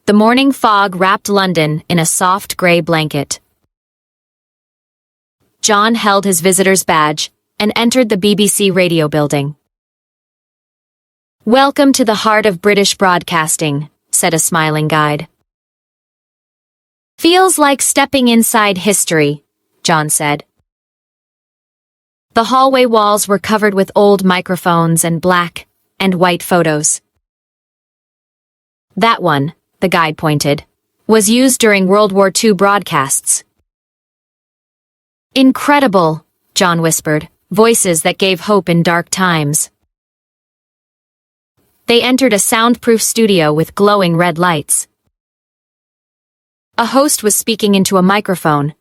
The morning fog wrapped London in a soft gray blanket. John held his visitor's badge and entered the BBC radio building. "Welcome to the heart of British broadcasting," said a smiling guide. "Feels like stepping inside history," John said. The hallway walls were covered with old microphones and black and white photos. "That one," the guide pointed, "was used during World War II broadcasts." "Incredible," John whispered, voices that gave hope in dark times. They entered a soundproof studio with glowing red lights. A host was speaking into a microphone.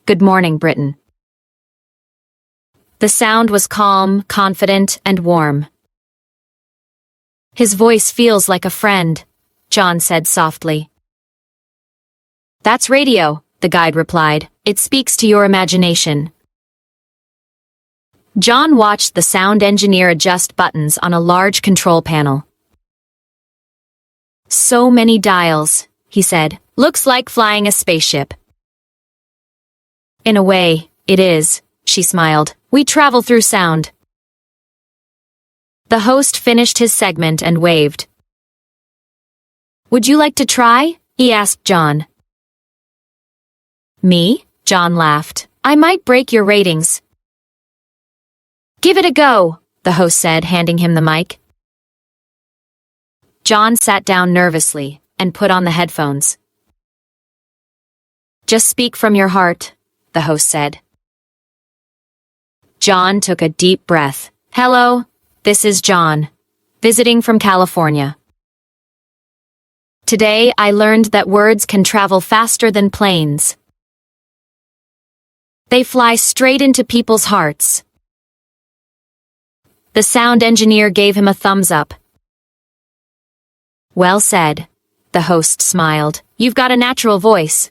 "Good morning, Britain." The sound was calm, confident, and warm. "His voice feels like a friend," John said softly. "That's radio," the guide replied. "It speaks to your imagination." John watched the sound engineer adjust buttons on a large control panel. "So many dials," he said. "Looks like flying a spaceship." "In a way, it is," she smiled. "We travel through sound." The host finished his segment and waved. "Would you like to try?" he asked John. "Me?" John laughed. "I might break your ratings." "Give it a go," the host said, handing him the mic. John sat down nervously and put on the headphones. "Just speak from your heart," the host said. John took a deep breath. "Hello, this is John, visiting from California. Today I learned that words can travel faster than planes. They fly straight into people's hearts." The sound engineer gave him a thumbs up. "Well said," the host smiled. "You've got a natural voice."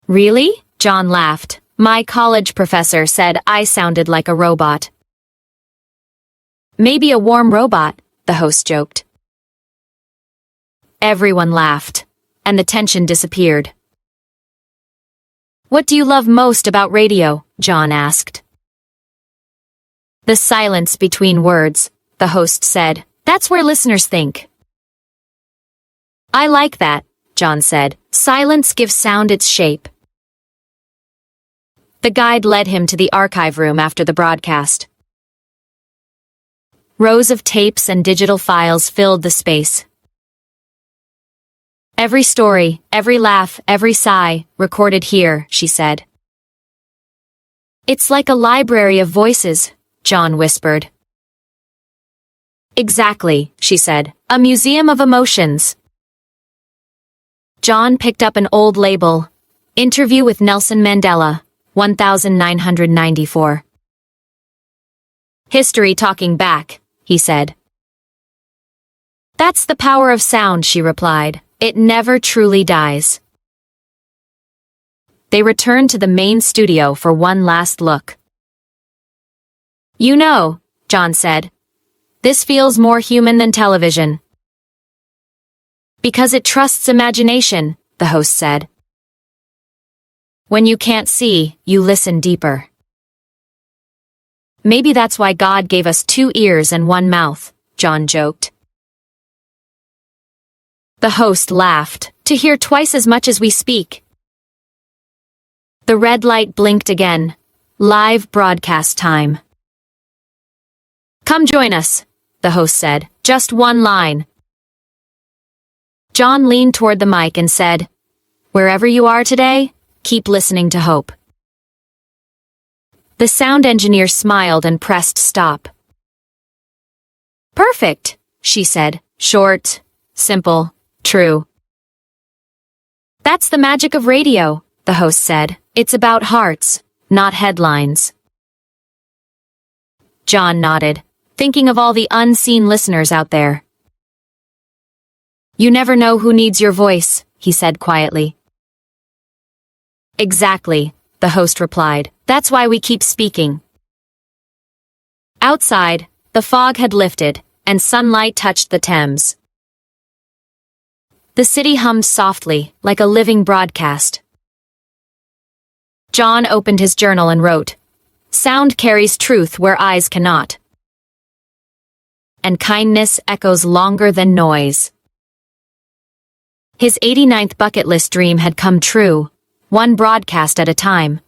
"Really?" John laughed. "My college professor said I sounded like a robot." "Maybe a warm robot," the host joked. Everyone laughed, and the tension disappeared. "What do you love most about radio?" John asked. "The silence between words," the host said. "That's where listeners think." "I like that," John said. "Silence gives sound its shape." The guide led him to the archive room after the broadcast. Rows of tapes and digital files filled the space. "Every story, every laugh, every sigh, recorded here," she said. "It's like a library of voices," John whispered. "Exactly," she said. "A museum of emotions." John picked up an old label. "Interview with Nelson Mandela, 1994. "History talking back," he said. "That's the power of sound," she replied. "It never truly dies." They returned to the main studio for one last look. "You know," John said, "this feels more human than television." "Because it trusts imagination," the host said. "When you can't see, you listen deeper." "Maybe that's why God gave us 2 ears and 1 mouth," John joked. The host laughed. "To hear twice as much as we speak." The red light blinked again. Live broadcast time. "Come join us," the host said. "Just one line." John leaned toward the mic and said, "Wherever you are today, keep listening to hope." The sound engineer smiled and pressed stop. "Perfect," she said. "Short, simple, true." "That's the magic of radio," the host said. "It's about hearts, not headlines." John nodded, thinking of all the unseen listeners out there. "You never know who needs your voice," he said quietly. "Exactly," the host replied. "That's why we keep speaking." Outside, the fog had lifted, and sunlight touched the Thames. The city hummed softly, like a living broadcast. John opened his journal and wrote, "Sound carries truth where eyes cannot. And kindness echoes longer than noise." His 89th bucket list dream had come true, one broadcast at a time.